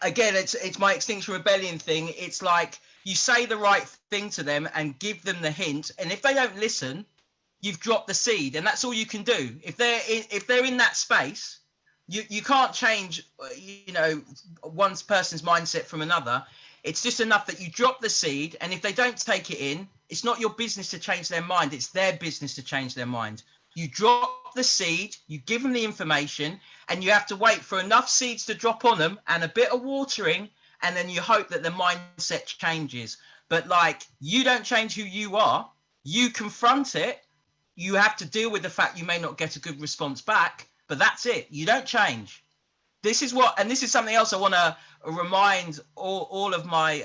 Again, it's my Extinction Rebellion thing. It's like you say the right thing to them and give them the hint, and if they don't listen, you've dropped the seed, and that's all you can do. If they're in that space, you can't change, you know, one person's mindset from another. It's just enough that you drop the seed, and if they don't take it in, it's not your business to change their mind. It's their business to change their mind. You drop the seed, you give them the information, and you have to wait for enough seeds to drop on them and a bit of watering, and then you hope that the mindset changes. But like, you don't change who you are. You confront it. You have to deal with the fact you may not get a good response back, but that's it. You don't change. This is what, and this is something else I want to remind all of my,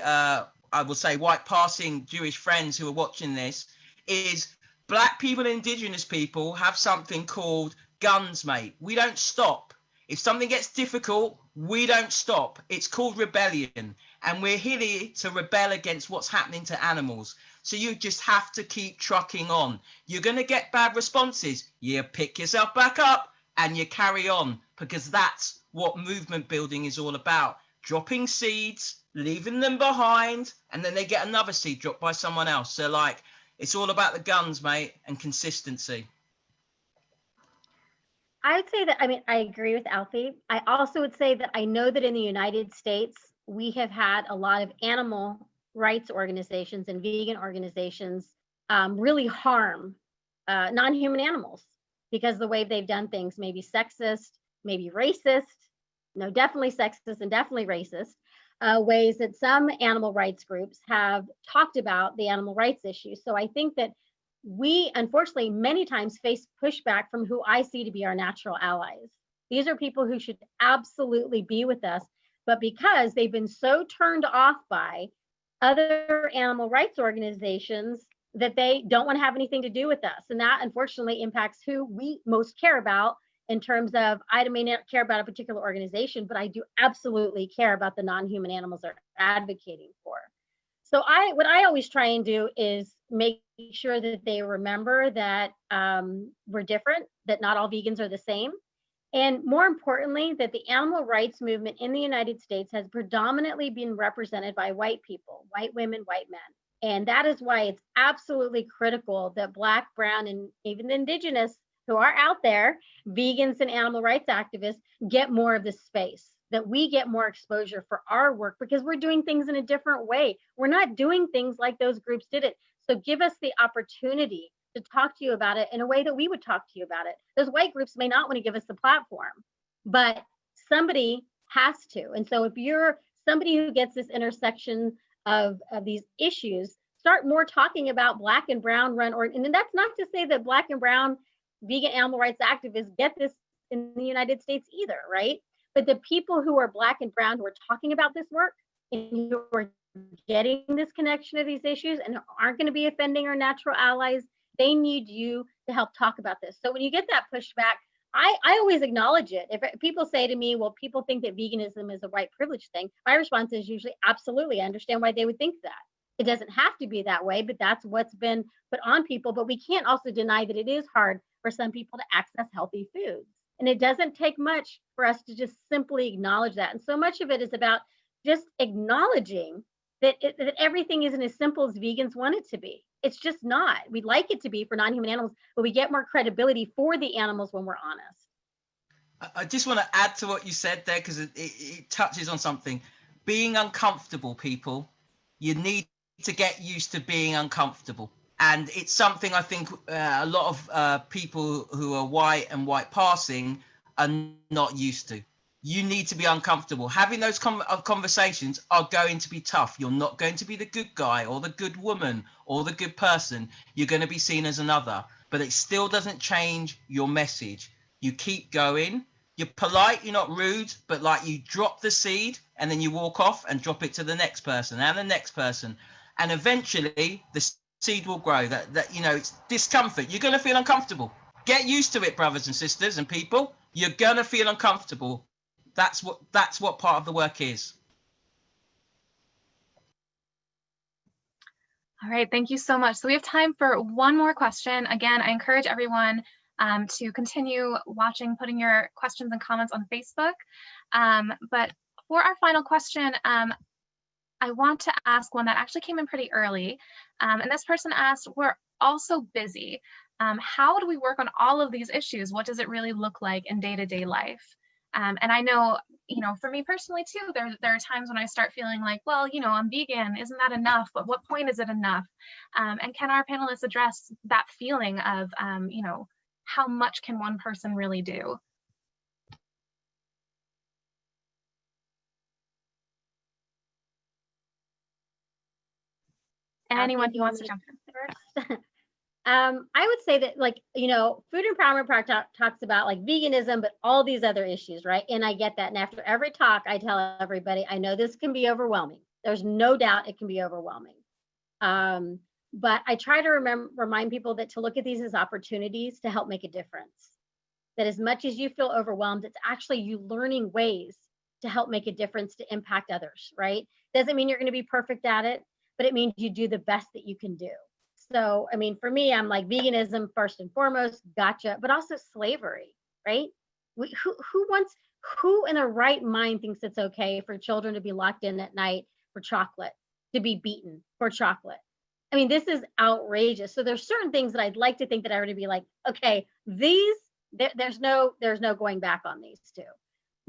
I would say, white passing Jewish friends who are watching this, is Black people and Indigenous people have something called guns, mate. We don't stop. If something gets difficult, we don't stop. It's called rebellion. And we're here to rebel against what's happening to animals. So you just have to keep trucking on. You're going to get bad responses. You pick yourself back up and you carry on, because that's what movement building is all about. Dropping seeds, leaving them behind, and then they get another seed dropped by someone else. So like, it's all about the guns, mate, and consistency. I would say that, I mean, I agree with Alfie. I also would say that I know that in the United States, we have had a lot of animal rights organizations and vegan organizations really harm non-human animals, because the way they've done things may be sexist, maybe racist, no, definitely sexist and definitely racist, ways that some animal rights groups have talked about the animal rights issue. So I think that we, unfortunately, many times face pushback from who I see to be our natural allies. These are people who should absolutely be with us, but because they've been so turned off by other animal rights organizations that they don't want to have anything to do with us. And that unfortunately impacts who we most care about, in terms of, I may not care about a particular organization, but I do absolutely care about the non-human animals they're advocating for. So what I always try and do is make sure that they remember that we're different, that not all vegans are the same. And more importantly, that the animal rights movement in the United States has predominantly been represented by white people, white women, white men. And that is why it's absolutely critical that Black, brown, and even the Indigenous who are out there, vegans and animal rights activists, get more of this space, that we get more exposure for our work, because we're doing things in a different way. We're not doing things like those groups did it. So give us the opportunity to talk to you about it in a way that we would talk to you about it. Those white groups may not want to give us the platform, but somebody has to. And so if you're somebody who gets this intersection of these issues, start more talking about Black and brown run, and then that's not to say that Black and brown vegan animal rights activists get this in the United States either, right? But the people who are Black and brown who are talking about this work and who are getting this connection to these issues and aren't going to be offending our natural allies, they need you to help talk about this. So when you get that pushback, I always acknowledge it. If people say to me, well, people think that veganism is a white privilege thing, my response is usually, absolutely, I understand why they would think that. It doesn't have to be that way, but that's what's been put on people. But we can't also deny that it is hard for some people to access healthy foods. And it doesn't take much for us to just simply acknowledge that. And so much of it is about just acknowledging that everything isn't as simple as vegans want it to be. It's just not. We'd like it to be for non-human animals, but we get more credibility for the animals when we're honest. I just want to add to what you said there, because it touches on something. Being uncomfortable, people, you need to get used to being uncomfortable. And it's something I think a lot of people who are white and white passing are not used to. You need to be uncomfortable. Having those conversations are going to be tough. You're not going to be the good guy or the good woman or the good person. You're going to be seen as another, but it still doesn't change your message. You keep going. You're polite, you're not rude, but like, you drop the seed and then you walk off and drop it to the next person and the next person. And eventually the seed will grow. That you know, it's discomfort. You're going to feel uncomfortable. Get used to it, brothers and sisters and people. You're going to feel uncomfortable. That's what part of the work is. All right, thank you so much. So we have time for one more question. Again, I encourage everyone to continue watching, putting your questions and comments on Facebook. But for our final question, I want to ask one that actually came in pretty early. And this person asked, we're all so busy. how do we work on all of these issues? What does it really look like in day-to-day life? And I know, for me personally too, there are times when I start feeling like, well, I'm vegan, isn't that enough? But what point is it enough? And can our panelists address that feeling of, how much can one person really do? Anyone who wants to jump in first? I would say that, like, Food Empowerment Project talks about like veganism, but all these other issues, right? And I get that. And after every talk, I tell everybody, I know this can be overwhelming. There's no doubt it can be overwhelming. But I try to remind people that to look at these as opportunities to help make a difference. That as much as you feel overwhelmed, it's actually you learning ways to help make a difference, to impact others, right? Doesn't mean you're going to be perfect at it, but it means you do the best that you can do. So, I mean, for me, I'm like veganism first and foremost, gotcha, but also slavery, right? Who in their right mind thinks it's okay for children to be locked in at night for chocolate, to be beaten for chocolate? I mean, this is outrageous. So there's certain things that I'd like to think that I would be like, okay, there's no going back on these two.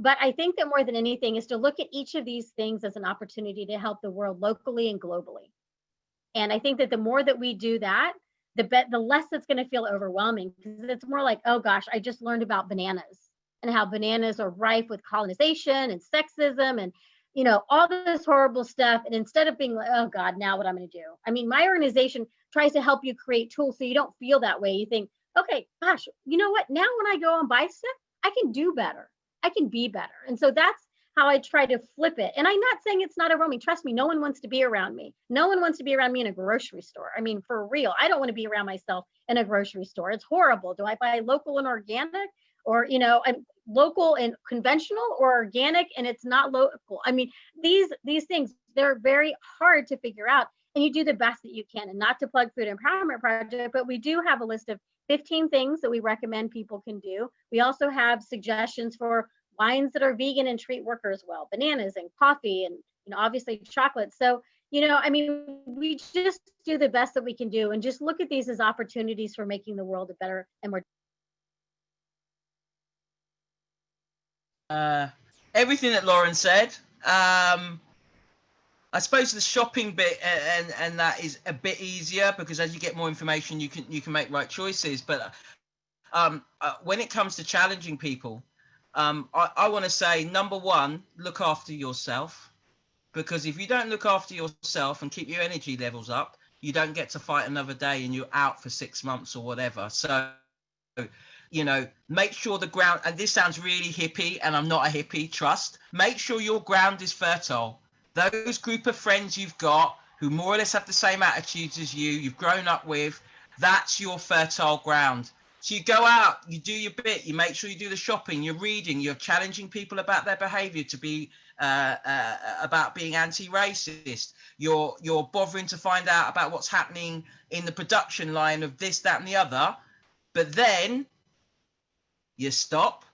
But I think that more than anything is to look at each of these things as an opportunity to help the world locally and globally. And I think that the more that we do that, the less it's going to feel overwhelming, because it's more like, oh gosh, I just learned about bananas and how bananas are rife with colonization and sexism and all this horrible stuff. And instead of being like, oh God, now what I'm going to do? I mean, my organization tries to help you create tools so you don't feel that way. You think, okay, gosh, you know what? Now when I go and buy stuff, I can do better. I can be better. And so that's how I try to flip it. And I'm not saying it's not overwhelming. Trust me, no one wants to be around me. No one wants to be around me in a grocery store. I mean, for real, I don't want to be around myself in a grocery store. It's horrible. Do I buy local and organic, or, I'm local and conventional, or organic and it's not local? I mean, these things, they're very hard to figure out, and you do the best that you can. And not to plug Food Empowerment Project, but we do have a list of 15 things that we recommend people can do. We also have suggestions for wines that are vegan and treat workers well, bananas and coffee, and obviously chocolate. So I mean, we just do the best that we can do, and just look at these as opportunities for making the world a better and more. Everything that Lauren said. I suppose the shopping bit and that is a bit easier, because as you get more information, you can make right choices. But when it comes to challenging people, I want to say, number one, look after yourself, because if you don't look after yourself and keep your energy levels up, you don't get to fight another day and you're out for 6 months or whatever. So, make sure the ground, and this sounds really hippie, and I'm not a hippie, trust, make sure your ground is fertile. Those group of friends you've got who more or less have the same attitudes as you've grown up with, that's your fertile ground. So you go out, you do your bit, you make sure you do the shopping, you're reading, you're challenging people about their behavior to be about being anti-racist. You're bothering to find out about what's happening in the production line of this, that, and the other. But then you stop,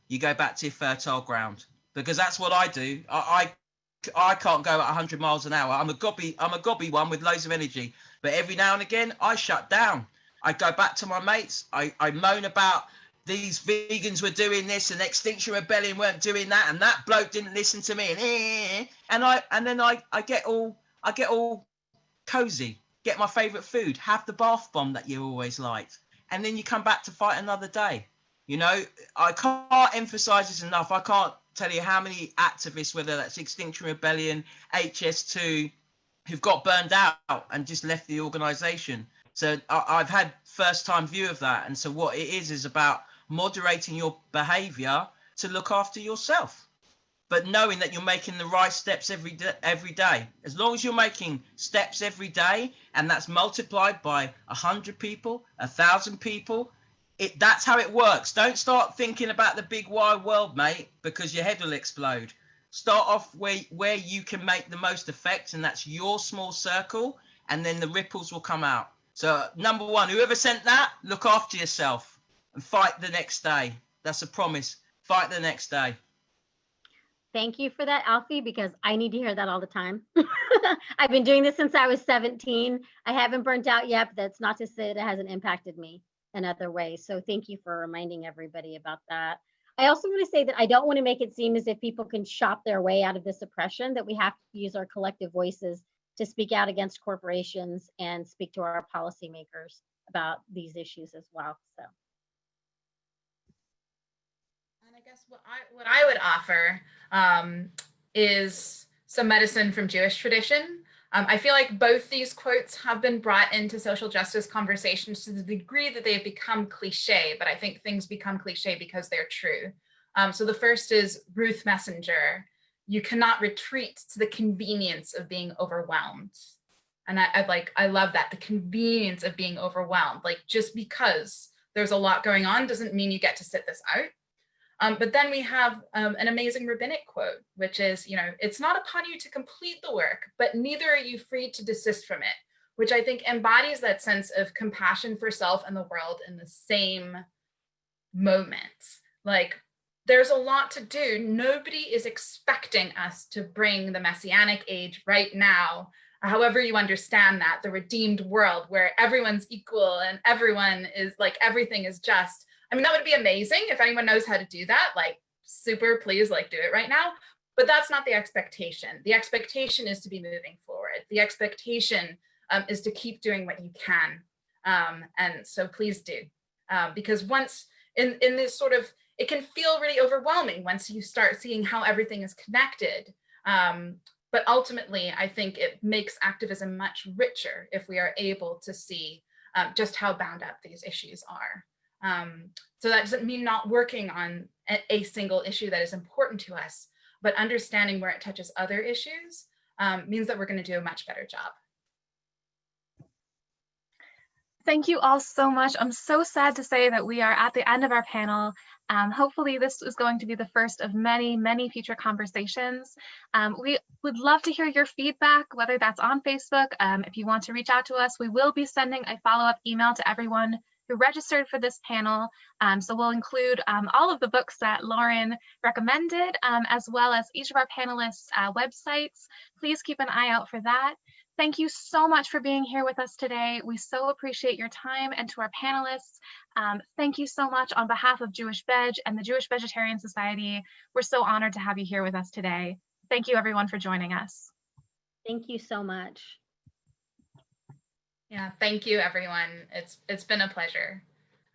you go back to your fertile ground, because that's what I do. I can't go at 100 miles an hour. I'm a gobby one with loads of energy, but every now and again I shut down. I go back to my mates. I moan about these vegans were doing this and Extinction Rebellion weren't doing that, and that bloke didn't listen to me, and then I get all cozy, get my favorite food, have the bath bomb that you always liked, and then you come back to fight another day. I can't emphasize this enough. I can't tell you how many activists, whether that's Extinction Rebellion, HS2, who've got burned out and just left the organization. So I've had first-time view of that. And so what it is about moderating your behavior to look after yourself, but knowing that you're making the right steps every day. As long as you're making steps every day, and that's multiplied by 100 people, 1,000 people, that's how it works. Don't start thinking about the big wide world, mate, because your head will explode. Start off where you can make the most effect, and that's your small circle, and then the ripples will come out. So number one, whoever sent that, look after yourself and fight the next day. That's a promise. Fight the next day. Thank you for that, Alfie, because I need to hear that all the time. I've been doing this since I was 17. I haven't burnt out yet, but that's not to say that it hasn't impacted me in other ways. So thank you for reminding everybody about that. I also want to say that I don't want to make it seem as if people can shop their way out of this oppression, that we have to use our collective voices to speak out against corporations and speak to our policymakers about these issues as well. So. And I guess what I would offer is some medicine from Jewish tradition. I feel like both these quotes have been brought into social justice conversations to the degree that they've become cliche, but I think things become cliche because they're true. So the first is Ruth Messenger. You cannot retreat to the convenience of being overwhelmed. And I love that, the convenience of being overwhelmed. Like, just because there's a lot going on doesn't mean you get to sit this out. But then we have an amazing rabbinic quote, which is, it's not upon you to complete the work, but neither are you free to desist from it, which I think embodies that sense of compassion for self and the world in the same moment. Like, there's a lot to do. Nobody is expecting us to bring the Messianic age right now, however you understand that, the redeemed world where everyone's equal and everyone is like, everything is just. I mean, that would be amazing if anyone knows how to do that, like, super, please, like, do it right now. But that's not the expectation. The expectation is to be moving forward. The expectation is to keep doing what you can. And so please do, because once in this sort of, it can feel really overwhelming once you start seeing how everything is connected. But ultimately, I think it makes activism much richer if we are able to see just how bound up these issues are. So that doesn't mean not working on a single issue that is important to us, but understanding where it touches other issues means that we're going to do a much better job. Thank you all so much. I'm so sad to say that we are at the end of our panel. Hopefully this is going to be the first of many, many future conversations. We would love to hear your feedback, whether that's on Facebook. If you want to reach out to us, we will be sending a follow-up email to everyone who registered for this panel. So we'll include all of the books that Lauren recommended, as well as each of our panelists' websites. Please keep an eye out for that. Thank you so much for being here with us today. We so appreciate your time, and to our panelists, thank you so much on behalf of Jewish Veg and the Jewish Vegetarian Society. We're so honored to have you here with us today. Thank you everyone for joining us. Thank you so much. Yeah, thank you everyone. It's been a pleasure.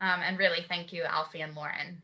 And really thank you, Alfie and Lauren.